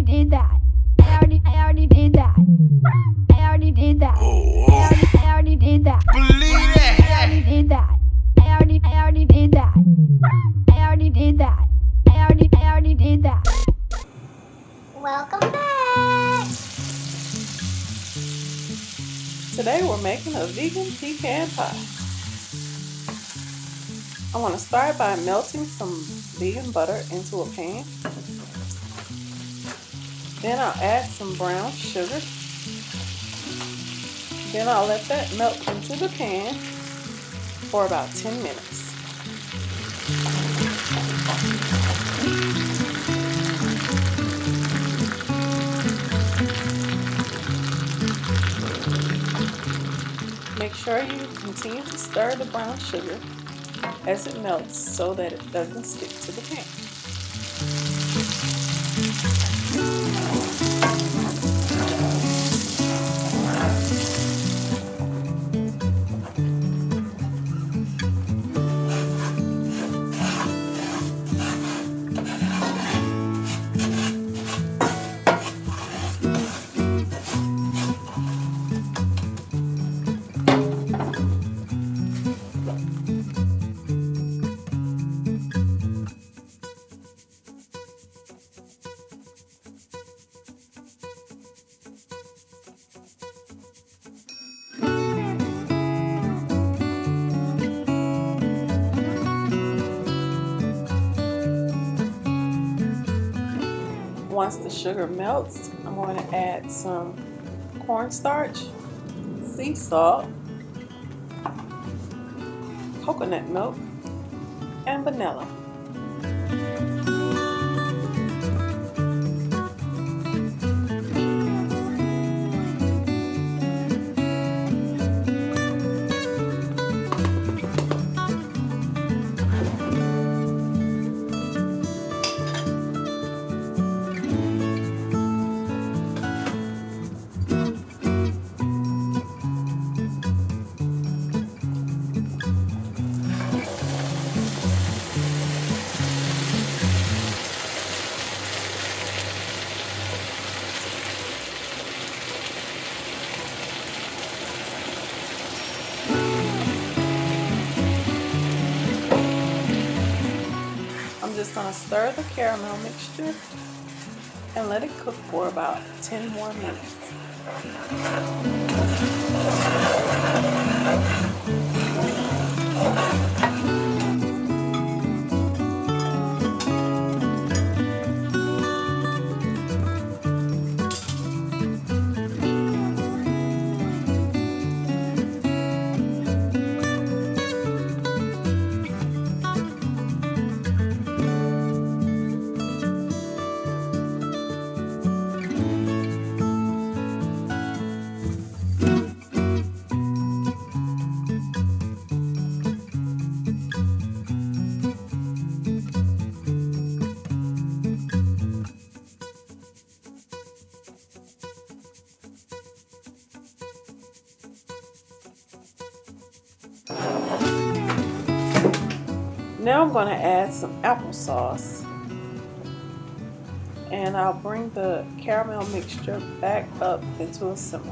already did that. I already did that. I already did that. I already did that. Believe that. I already did that. I already did that. I already did that. I already did that. Welcome back. Today we're making a vegan pecan pie. I want to start by melting some vegan butter into a pan. Then I'll add some brown sugar. Then I'll let that melt into the pan for about 10 minutes. Make sure you continue to stir the brown sugar as it melts so that it doesn't stick to the pan. Once the sugar melts, I'm going to add some cornstarch, sea salt, coconut milk, and vanilla. I'm just going to stir the caramel mixture and let it cook for about 10 more minutes. Now I'm going to add some applesauce, and I'll bring the caramel mixture back up into a simmer.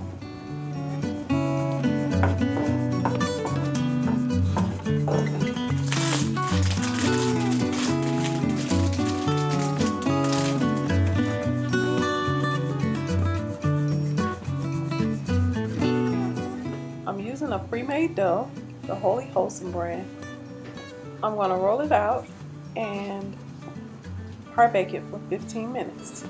I'm using a pre-made dough, the Holy Wholesome brand. I'm going to roll it out and hard bake it for 15 minutes.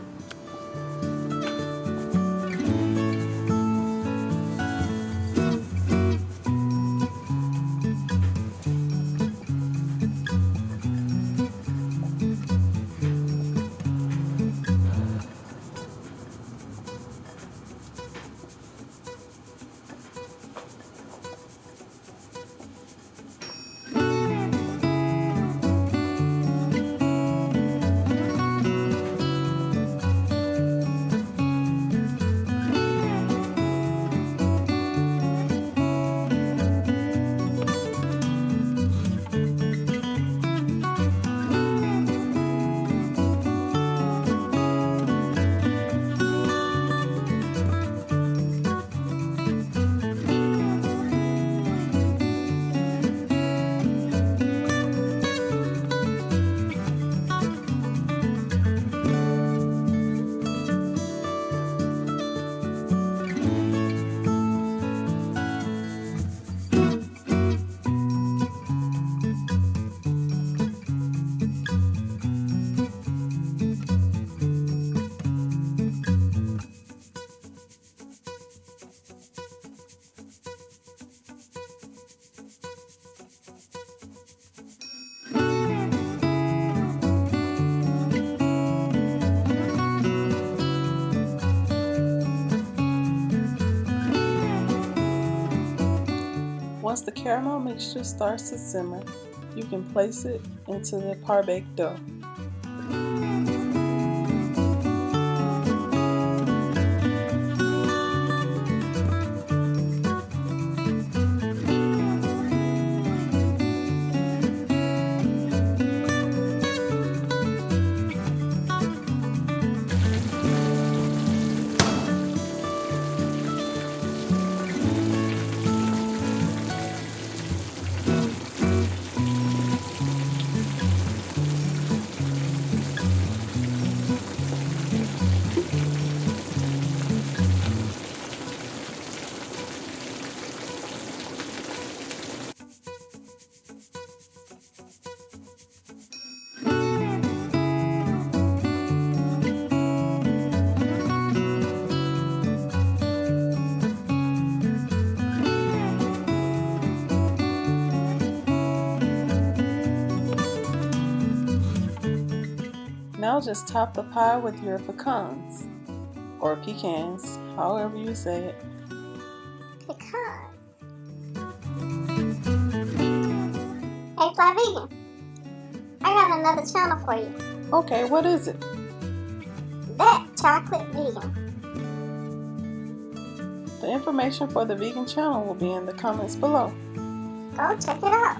Once the caramel mixture starts to simmer, you can place it into the par-baked dough. Now just top the pie with your pecans, or pecans, however you say it. Pecan. Hey, Fly Vegan, I got another channel for you. Okay, what is it? That Chocolate Vegan. The information for the vegan channel will be in the comments below. Go check it out.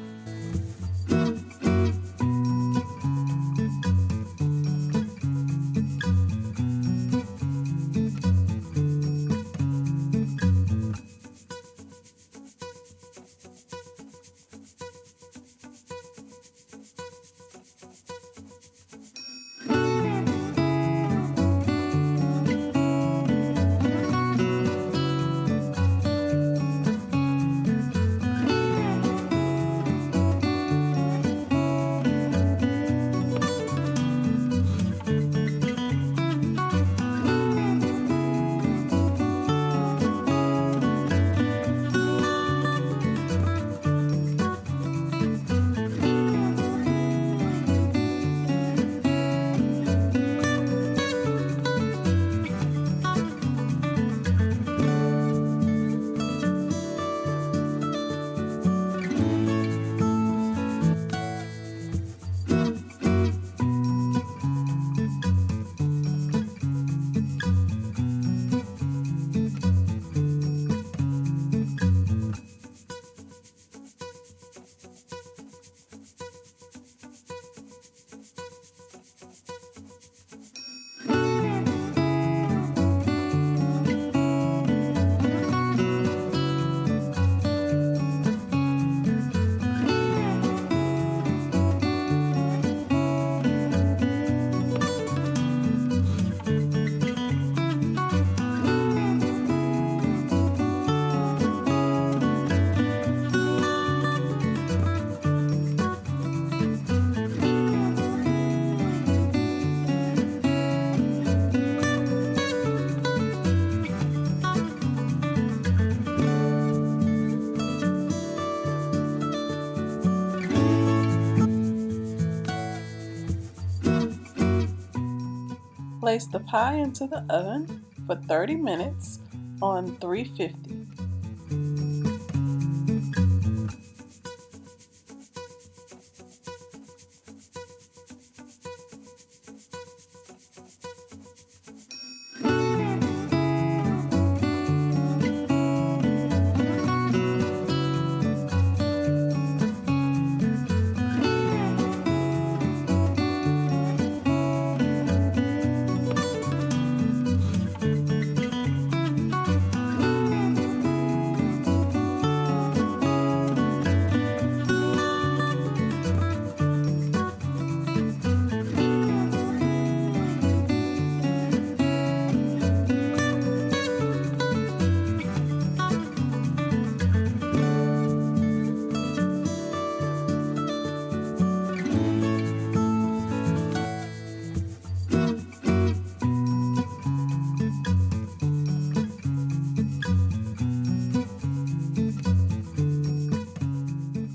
Place the pie into the oven for 30 minutes on 350.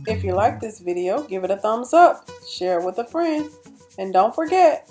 If you like this video, give it a thumbs up, share it with a friend, and don't forget,